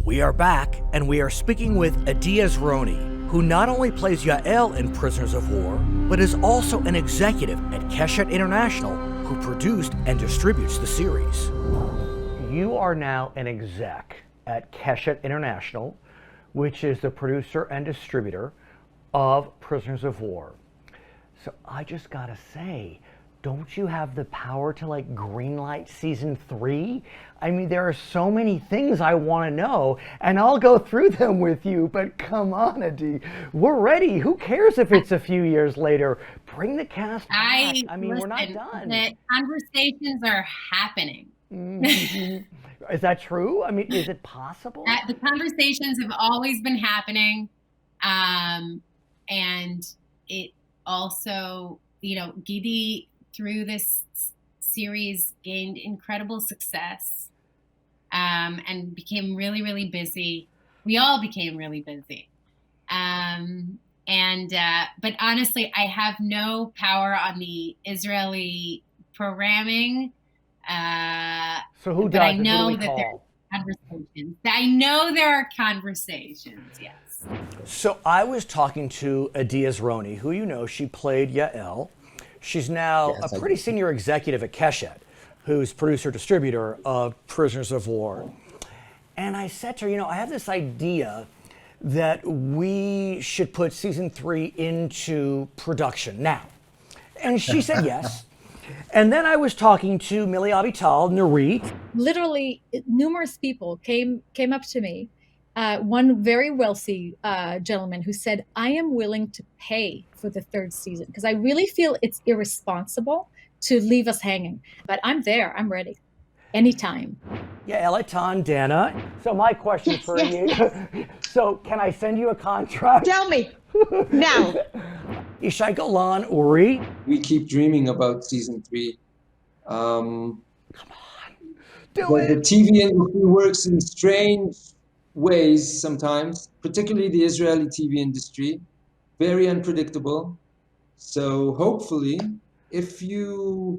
We are back, and we are speaking with Ezroni, who not only plays Yael in Prisoners of War, but is also an executive at Keshet International, who produced and distributes the series. You are now an exec at Keshet International, which is the producer and distributor of Prisoners of War. So I just gotta say, don't you have the power to greenlight season 3? I mean, there are so many things I want to know, and I'll go through them with you, but come on, Adi. We're ready. Who cares if it's a few years later? Bring the cast back. Listen, we're not done. The conversations are happening. Mm-hmm. Is that true? I mean, is it possible? The conversations have always been happening. And it also, Gidi, through this series, gained incredible success and became really, really busy. We all became really busy. But honestly, I have no power on the Israeli programming. So who does? But I know that there are conversations. I know there are conversations, yes. So I was talking to Ezroni, who she played Yael. She's now a pretty senior executive at Keshet, who's producer-distributor of Prisoners of War. And I said to her, I have this idea that we should put season 3 into production now. And she said yes. And then I was talking to Mili, Avital, Nurit. Literally, numerous people came up to me. One very wealthy gentleman who said, I am willing to pay for the 3rd season because I really feel it's irresponsible to leave us hanging. But I'm there. I'm ready. Anytime. Yael Eitan, Dana. So my question for you. So can I send you a contract? Tell me. Now. Ishai Golan, Uri. We keep dreaming about season 3. Come on. Do it. The TV industry works in strange ways sometimes, particularly the Israeli TV industry, very unpredictable. So hopefully, if your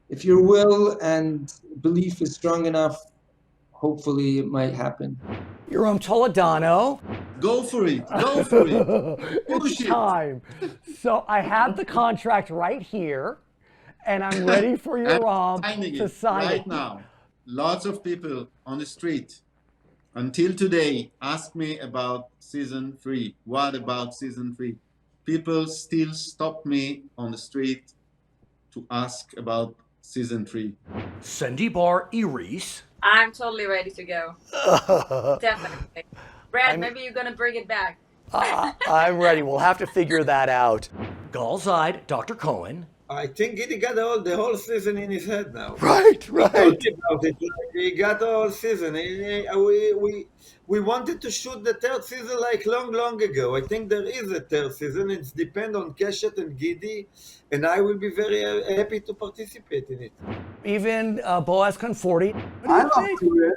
will and belief is strong enough, hopefully it might happen. Yoram Toledano. Go for it. Go for it. It's time. So I have the contract right here, and I'm ready for Yoram to sign right it. Now. Lots of people on the street until today ask me about season 3. What about season 3? People still stop me on the street to ask about season 3. Sendi Bar, Iris. I'm totally ready to go. Definitely. Brad, maybe you're going to bring it back. I'm ready. We'll have to figure that out. Gal Zaid, Dr. Cohen. I think Gidi got the whole season in his head now. Right. We talked about it. He got the whole season. We wanted to shoot the 3rd season long ago. I think there is a 3rd season. It's depend on Keshet and Gidi, and I will be very happy to participate in it. Even Boaz Konforty. I'm up to it.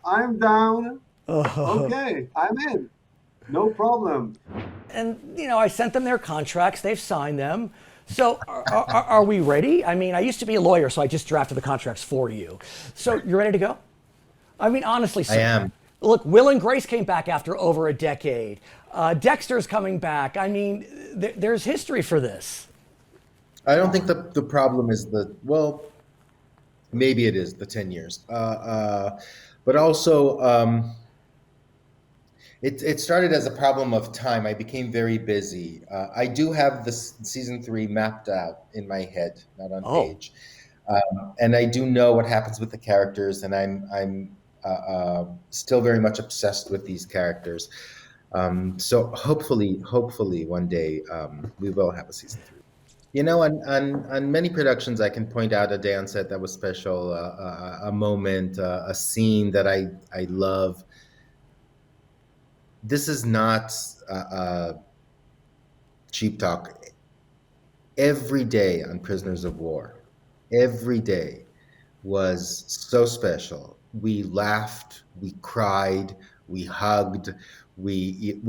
I'm down. Okay, I'm in. No problem. And, I sent them their contracts. They've signed them. So are we ready? I mean, I used to be a lawyer, so I just drafted the contracts for you. So you're ready to go? I mean, honestly, sir. I am. Look, Will and Grace came back after over a decade. Dexter's coming back. I mean, there's history for this. I don't think the problem is maybe it is the 10 years. But also, it started as a problem of time. I became very busy. I do have the season 3 mapped out in my head, not on page. And I do know what happens with the characters, and I'm still very much obsessed with these characters. So hopefully one day we will have a season 3. On many productions, I can point out a day on set that was special, a moment, a scene that I love. This is not cheap talk. Every day on Prisoners of War, every day was so special. We laughed, we cried, we hugged, we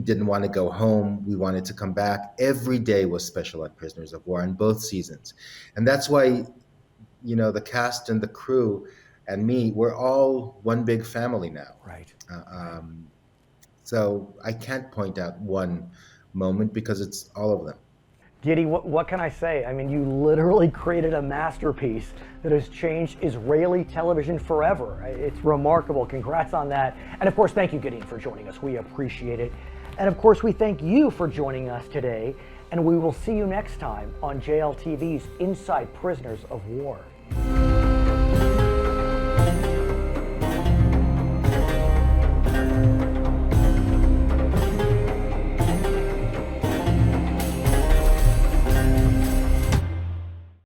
didn't want to go home. We wanted to come back. Every day was special on Prisoners of War in both seasons. And that's why, the cast and the crew and me, we're all one big family now. Right. So I can't point out one moment because it's all of them. Giddy, what can I say? I mean, you literally created a masterpiece that has changed Israeli television forever. It's remarkable. Congrats on that. And of course, thank you, Gideon, for joining us. We appreciate it. And of course, we thank you for joining us today. And we will see you next time on JLTV's Inside Prisoners of War.